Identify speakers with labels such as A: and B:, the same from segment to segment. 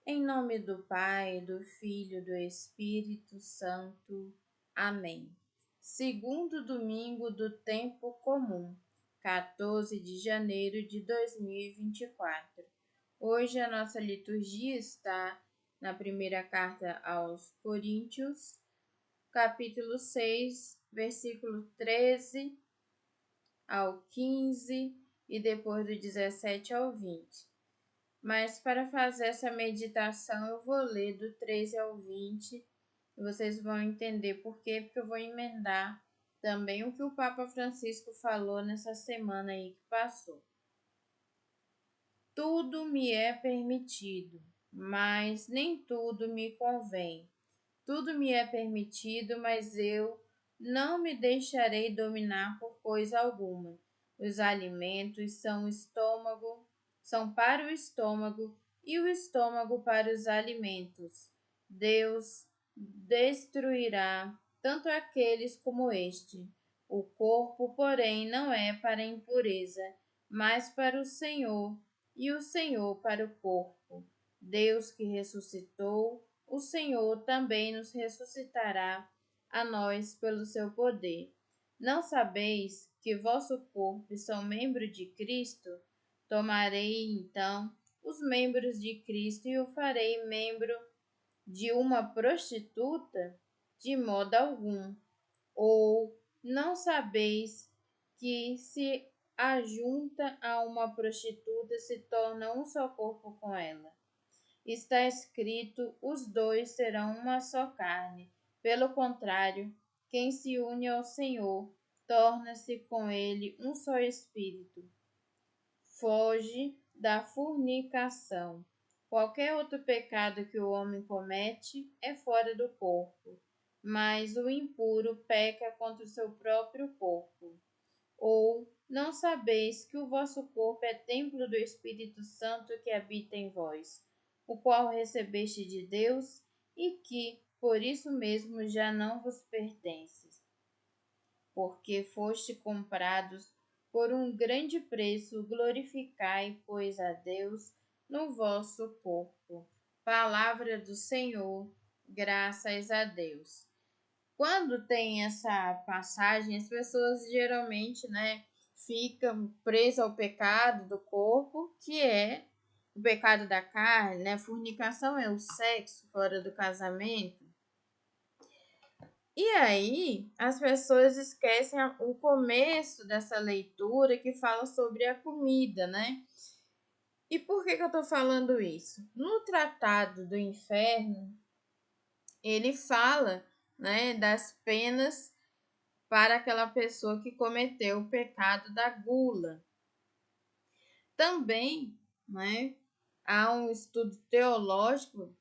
A: Em nome do Pai, do Filho e do Espírito Santo. Amém. Segundo domingo do tempo comum, 14 de janeiro de 2024. Hoje a nossa liturgia está na primeira carta aos Coríntios, capítulo 6, versículo 13 ao 15 e depois do 17 ao 20. Mas para fazer essa meditação eu vou ler do 13 ao 20 e vocês vão entender por quê, porque eu vou emendar também o que o Papa Francisco falou nessa semana aí que passou. Tudo me é permitido, mas nem tudo me convém. Tudo me é permitido, mas eu não me deixarei dominar por coisa alguma. Os alimentos são para o estômago e o estômago para os alimentos. Deus destruirá tanto aqueles como este. O corpo, porém, não é para a impureza, mas para o Senhor, e o Senhor para o corpo. Deus que ressuscitou o Senhor também nos ressuscitará a nós pelo seu poder. Não sabeis que vosso corpo são membros de Cristo? Tomarei então os membros de Cristo e o farei membro de uma prostituta? De modo algum. Ou não sabeis que se ajunta a uma prostituta se torna um só corpo com ela? Está escrito: os dois serão uma só carne. Pelo contrário, quem se une ao Senhor torna-se com ele um só espírito. Foge da fornicação. Qualquer outro pecado que o homem comete é fora do corpo, mas o impuro peca contra o seu próprio corpo. Ou não sabeis que o vosso corpo é templo do Espírito Santo que habita em vós, o qual recebeste de Deus e que, por isso mesmo, já não vos pertences, porque foste comprados por um grande preço. Glorificai, pois, a Deus no vosso corpo. Palavra do Senhor, graças a Deus. Quando tem essa passagem, as pessoas geralmente, ficam presas ao pecado do corpo, que é o pecado da carne, né? Fornicação é o sexo fora do casamento. E aí, as pessoas esquecem o começo dessa leitura que fala sobre a comida, né? E por que eu tô falando isso? No Tratado do Inferno, ele fala, né, das penas para aquela pessoa que cometeu o pecado da gula. Também, né, há um estudo teológico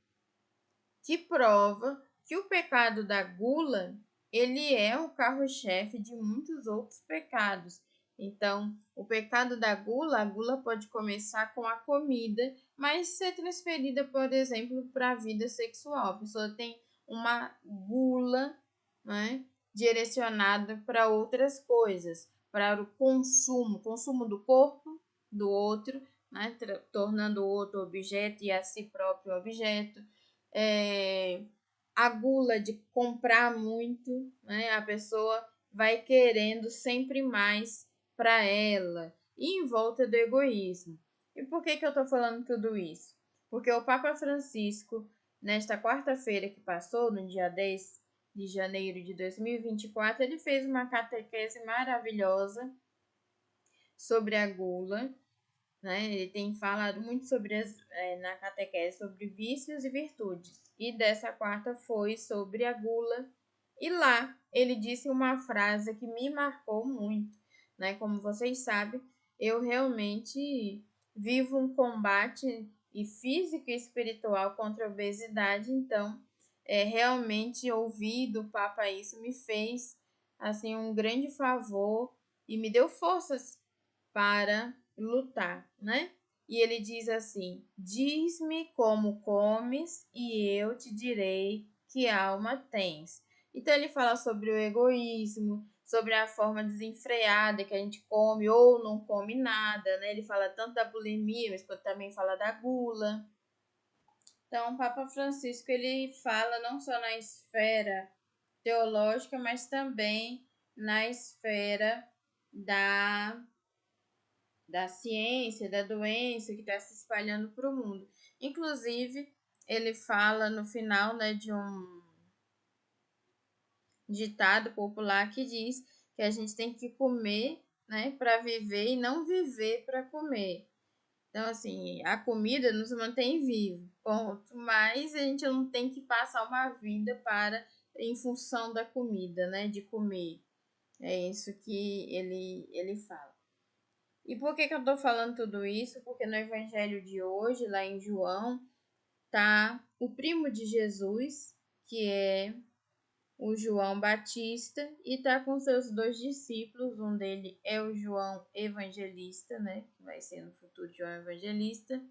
A: que prova que o pecado da gula, ele é o carro-chefe de muitos outros pecados. Então, o pecado da gula, a gula pode começar com a comida, mas ser transferida, por exemplo, para a vida sexual. A pessoa tem uma gula, né, direcionada para outras coisas, para o consumo do corpo do outro, né, tornando o outro objeto e a si próprio objeto. A gula de comprar muito, né? A pessoa vai querendo sempre mais para ela e em volta do egoísmo. E por que eu estou falando tudo isso? Porque o Papa Francisco, nesta quarta-feira que passou, no dia 10 de janeiro de 2024, ele fez uma catequese maravilhosa sobre a gula, né? Ele tem falado muito sobre na catequese sobre vícios e virtudes. E dessa quarta foi sobre a gula. E lá ele disse uma frase que me marcou muito, né? Como vocês sabem, eu realmente vivo um combate físico e espiritual contra a obesidade, então realmente ouvir do Papa isso me fez assim um grande favor e me deu forças para lutar, né? E ele diz assim: diz-me como comes e eu te direi que alma tens. Então ele fala sobre o egoísmo, sobre a forma desenfreada que a gente come ou não come nada, né? Ele fala tanto da bulimia, mas também fala da gula. Então, o Papa Francisco ele fala não só na esfera teológica, mas também na esfera da, da ciência, da doença que está se espalhando para o mundo. Inclusive, ele fala no final, né, de um ditado popular que diz que a gente tem que comer, né, para viver e não viver para comer. Então, assim, a comida nos mantém vivos, ponto. Mas a gente não tem que passar uma vida em função da comida, né, de comer. É isso que ele fala. E por que eu estou falando tudo isso? Porque no evangelho de hoje, lá em João, tá o primo de Jesus, que é o João Batista, e tá com seus dois discípulos. Um dele é o João Evangelista, né? Que vai ser no futuro João Evangelista.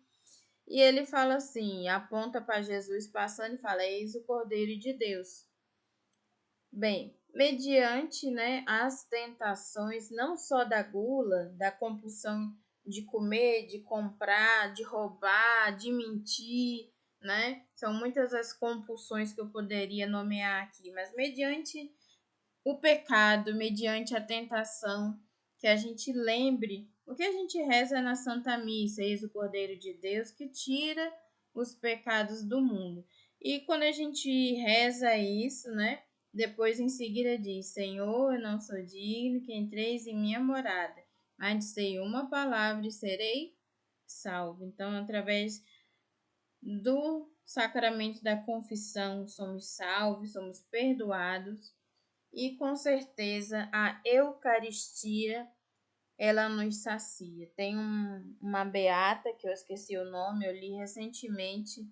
A: E ele fala assim, aponta para Jesus passando e fala: Eis o Cordeiro de Deus. Bem, mediante, né, as tentações, não só da gula, da compulsão de comer, de comprar, de roubar, de mentir, né? São muitas as compulsões que eu poderia nomear aqui, mas mediante o pecado, mediante a tentação, que a gente lembre o que a gente reza na Santa Missa, eis o Cordeiro de Deus que tira os pecados do mundo. E quando a gente reza isso, né? Depois em seguida diz: Senhor, eu não sou digno que entreis em minha morada, mas dizei uma palavra e serei salvo. Então, através do sacramento da confissão, somos salvos, somos perdoados e com certeza a Eucaristia ela nos sacia. Tem uma beata que eu esqueci o nome, eu li recentemente.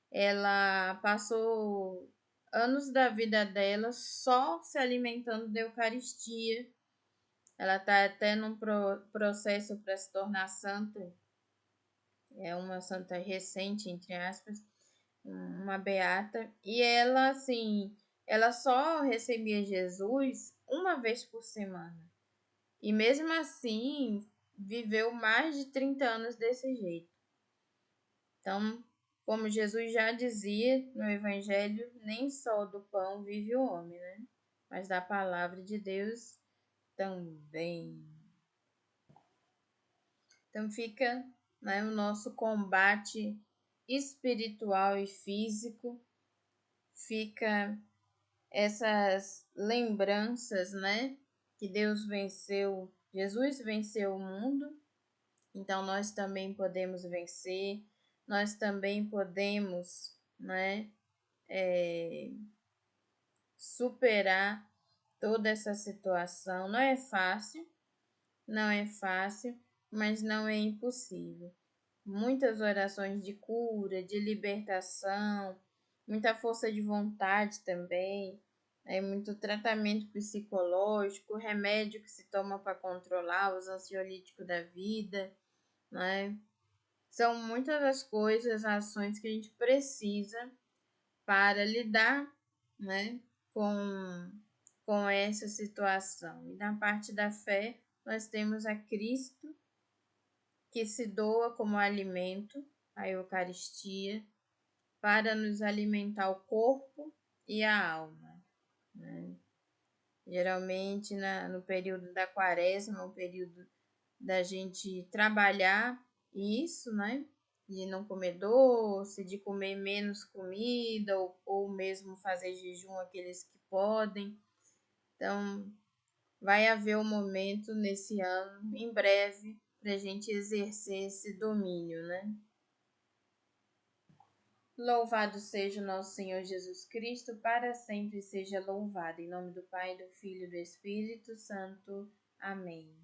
A: Ela passou anos da vida dela só se alimentando da Eucaristia. Ela está até num processo para se tornar santa. É uma santa recente, entre aspas, uma beata. E ela, assim, ela só recebia Jesus uma vez por semana. E mesmo assim, viveu mais de 30 anos desse jeito. Então, como Jesus já dizia no Evangelho, nem só do pão vive o homem, né? Mas da palavra de Deus também. Então fica, né, o nosso combate espiritual e físico, fica essas lembranças, né, que Deus venceu, Jesus venceu o mundo, então nós também podemos vencer, nós também podemos, né, superar toda essa situação. Não é fácil, mas não é impossível. Muitas orações de cura, de libertação, muita força de vontade também, muito tratamento psicológico, remédio que se toma para controlar, os ansiolíticos da vida, né? São muitas as coisas, ações que a gente precisa para lidar, né, com essa situação. E na parte da fé, nós temos a Cristo que se doa como alimento, a Eucaristia, para nos alimentar o corpo e a alma, né? Geralmente no período da quaresma, o período da gente trabalhar isso, né? De não comer doce, de comer menos comida, ou mesmo fazer jejum aqueles que podem. Então, vai haver um momento nesse ano, em breve, para a gente exercer esse domínio, né? Louvado seja o nosso Senhor Jesus Cristo, para sempre seja louvado. Em nome do Pai, do Filho e do Espírito Santo. Amém.